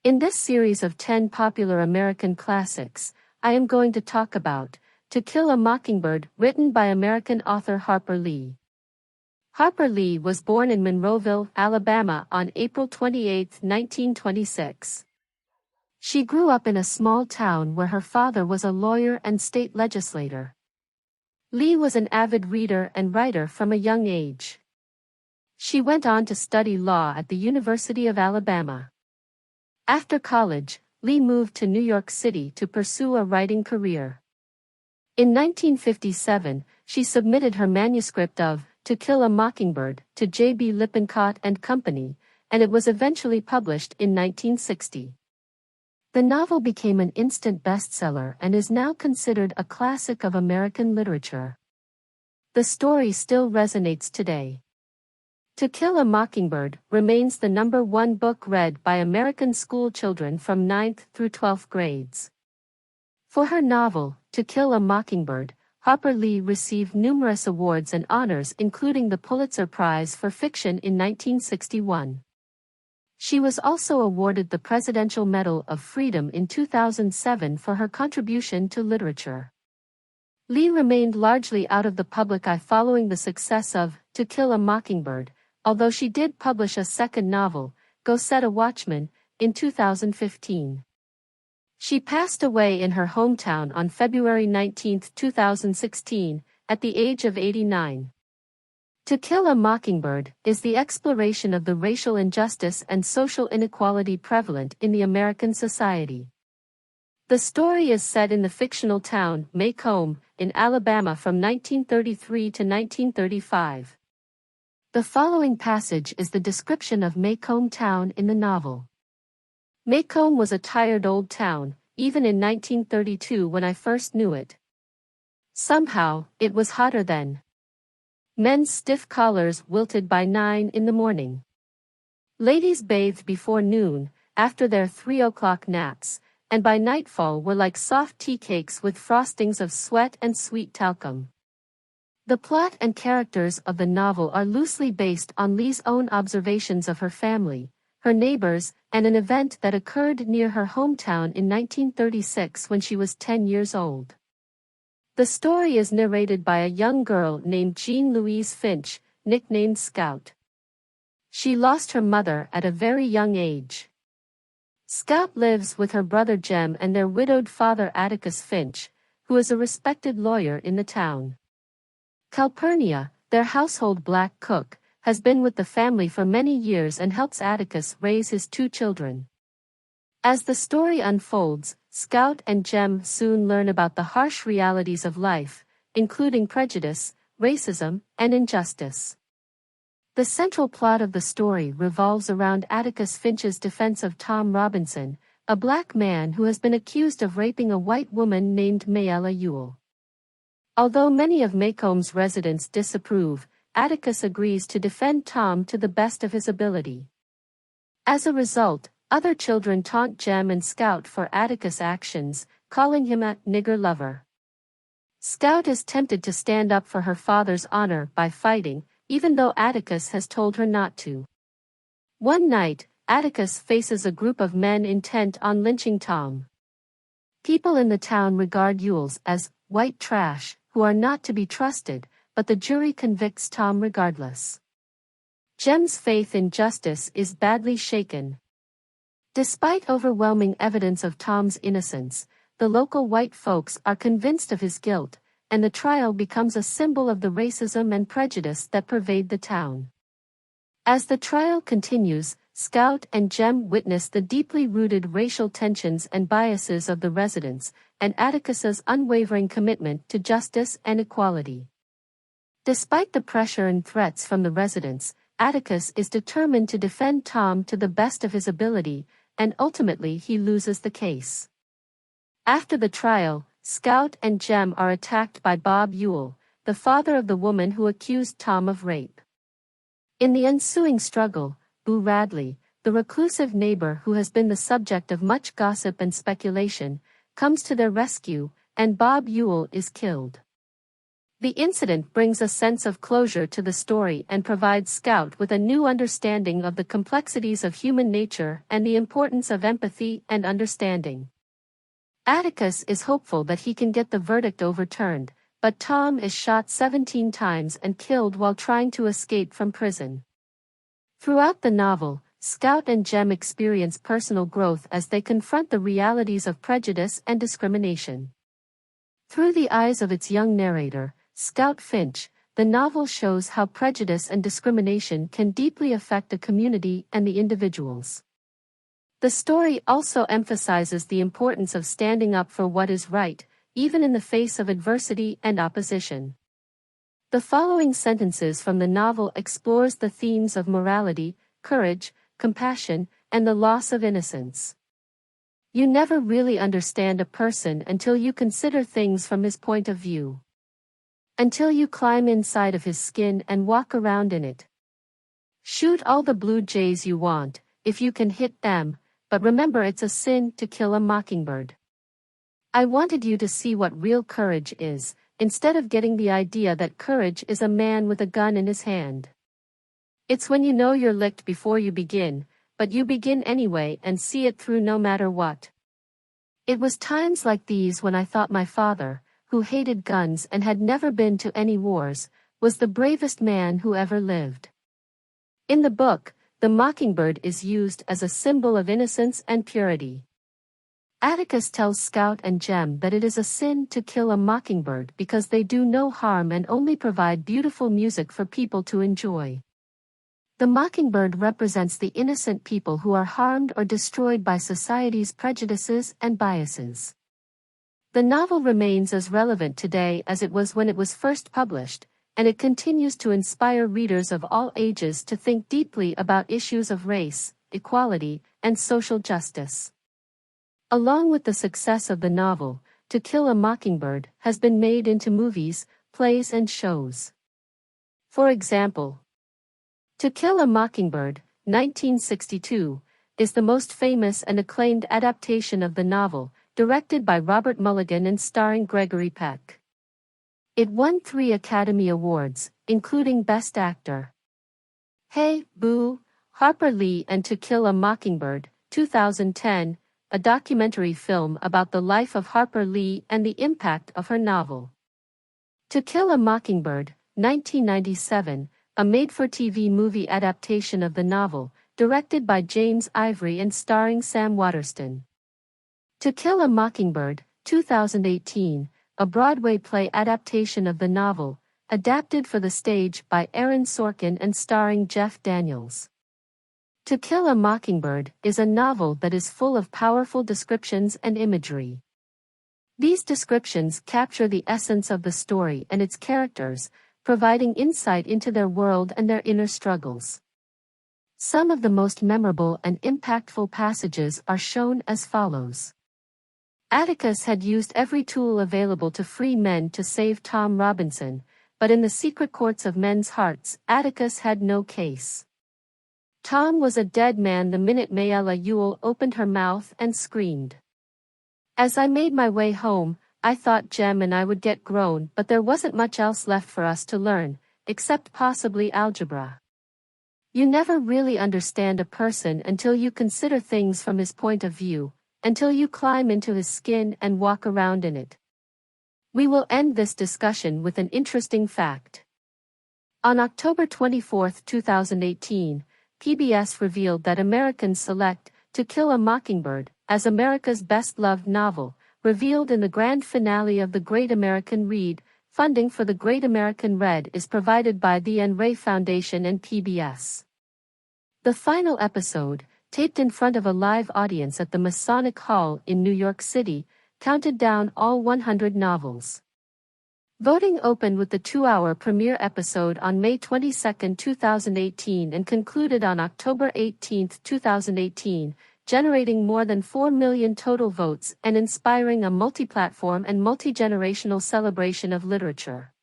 In this series of 10 popular American classics, I am going to talk about To Kill a Mockingbird, written by American author Harper Lee. Harper Lee was born in Monroeville, Alabama on April 28, 1926. She grew up in a small town where her father was a lawyer and state legislator. Lee was an avid reader and writer from a young age. She went on to study law at the University of Alabama. After college, Lee moved to New York City to pursue a writing career. In 1957, she submitted her manuscript of To Kill a Mockingbird to J.B. Lippincott and Company, and it was eventually published in 1960. The novel became an instant bestseller and is now considered a classic of American literature. The story still resonates today. To Kill a Mockingbird remains the #1 book read by American school children from 9th through 12th grades. For her novel, To Kill a Mockingbird, Harper Lee received numerous awards and honors, including the Pulitzer Prize for Fiction in 1961. She was also awarded the Presidential Medal of Freedom in 2007 for her contribution to literature. Lee remained largely out of the public eye following the success of To Kill a Mockingbird, although she did publish a second novel, Go Set a Watchman, in 2015. She passed away in her hometown on February 19, 2016, at the age of 89. To Kill a Mockingbird is the exploration of the racial injustice and social inequality prevalent in the American society. The story is set in the fictional town, Macomb, in Alabama from 1933 to 1935. The following passage is the description of Macomb town in the novel. Macomb was a tired old town, even in 1932 when I first knew it. Somehow, it was hotter then. Men's stiff collars wilted by 9 in the morning. Ladies bathed before noon, after their 3 o'clock naps, and by nightfall were like soft tea cakes with frostings of sweat and sweet talcum. The plot and characters of the novel are loosely based on Lee's own observations of her family, her neighbors, and an event that occurred near her hometown in 1936 when she was 10 years old. The story is narrated by a young girl named Jean Louise Finch, nicknamed Scout. She lost her mother at a very young age. Scout lives with her brother Jem and their widowed father Atticus Finch, who is a respected lawyer in the town. Calpurnia, their household black cook, has been with the family for many years and helps Atticus raise his 2 children. As the story unfolds, Scout and Jem soon learn about the harsh realities of life, including prejudice, racism, and injustice. The central plot of the story revolves around Atticus Finch's defense of Tom Robinson, a black man who has been accused of raping a white woman named Mayella Ewell. Although many of Macomb's residents disapprove, Atticus agrees to defend Tom to the best of his ability. As a result, other children taunt Jem and Scout for Atticus' actions, calling him a nigger lover. Scout is tempted to stand up for her father's honor by fighting, even though Atticus has told her not to. One night, Atticus faces a group of men intent on lynching Tom. People in the town regard Ewells as white trash, who are not to be trusted, but the jury convicts Tom regardless. Jem's faith in justice is badly shaken. Despite overwhelming evidence of Tom's innocence, the local white folks are convinced of his guilt, and the trial becomes a symbol of the racism and prejudice that pervade the town. As the trial continues, Scout and Jem witness the deeply rooted racial tensions and biases of the residents, and Atticus's unwavering commitment to justice and equality. Despite the pressure and threats from the residents, Atticus is determined to defend Tom to the best of his ability, and ultimately he loses the case. After the trial, Scout and Jem are attacked by Bob Ewell, the father of the woman who accused Tom of rape. In the ensuing struggle, Boo Radley, the reclusive neighbor who has been the subject of much gossip and speculation, comes to their rescue, and Bob Ewell is killed. The incident brings a sense of closure to the story and provides Scout with a new understanding of the complexities of human nature and the importance of empathy and understanding. Atticus is hopeful that he can get the verdict overturned, but Tom is shot 17 times and killed while trying to escape from prison. Throughout the novel, Scout and Jem experience personal growth as they confront the realities of prejudice and discrimination. Through the eyes of its young narrator, Scout Finch, the novel shows how prejudice and discrimination can deeply affect a community and the individuals. The story also emphasizes the importance of standing up for what is right, even in the face of adversity and opposition. The following sentences from the novel explores the themes of morality, courage, compassion, and the loss of innocence. You never really understand a person until you consider things from his point of view. Until you climb inside of his skin and walk around in it. Shoot all the blue jays you want, if you can hit them, but remember it's a sin to kill a mockingbird. I wanted you to see what real courage is, instead of getting the idea that courage is a man with a gun in his hand. It's when you know you're licked before you begin, but you begin anyway and see it through no matter what. It was times like these when I thought my father, who hated guns and had never been to any wars, was the bravest man who ever lived. In the book, the mockingbird is used as a symbol of innocence and purity. Atticus tells Scout and Jem that it is a sin to kill a mockingbird because they do no harm and only provide beautiful music for people to enjoy. The mockingbird represents the innocent people who are harmed or destroyed by society's prejudices and biases. The novel remains as relevant today as it was when it was first published, and it continues to inspire readers of all ages to think deeply about issues of race, equality, and social justice. Along with the success of the novel, To Kill a Mockingbird has been made into movies, plays and shows. For example, To Kill a Mockingbird, 1962, is the most famous and acclaimed adaptation of the novel, directed by Robert Mulligan and starring Gregory Peck. It won 3 Academy Awards, including Best Actor. Hey, Boo! Harper Lee and To Kill a Mockingbird, 2010, a documentary film about the life of Harper Lee and the impact of her novel. To Kill a Mockingbird, 1997, a made-for-TV movie adaptation of the novel, directed by James Ivory and starring Sam Waterston. To Kill a Mockingbird, 2018, a Broadway play adaptation of the novel, adapted for the stage by Aaron Sorkin and starring Jeff Daniels. To Kill a Mockingbird is a novel that is full of powerful descriptions and imagery. These descriptions capture the essence of the story and its characters, providing insight into their world and their inner struggles. Some of the most memorable and impactful passages are shown as follows. Atticus had used every tool available to free men to save Tom Robinson, but in the secret courts of men's hearts, Atticus had no case. Tom was a dead man the minute Mayella Ewell opened her mouth and screamed. As I made my way home, I thought Jem and I would get grown, but there wasn't much else left for us to learn, except possibly algebra. You never really understand a person until you consider things from his point of view, until you climb into his skin and walk around in it. We will end this discussion with an interesting fact. On October 24, 2018, PBS revealed that Americans select To Kill a Mockingbird as America's best-loved novel, revealed in the grand finale of The Great American Read. Funding for The Great American Read is provided by the N. Ray Foundation and PBS. The final episode, taped in front of a live audience at the Masonic Hall in New York City, counted down all 100 novels. Voting opened with the 2-hour premiere episode on May 22, 2018 and concluded on October 18, 2018, generating more than 4 million total votes and inspiring a multi-platform and multi-generational celebration of literature.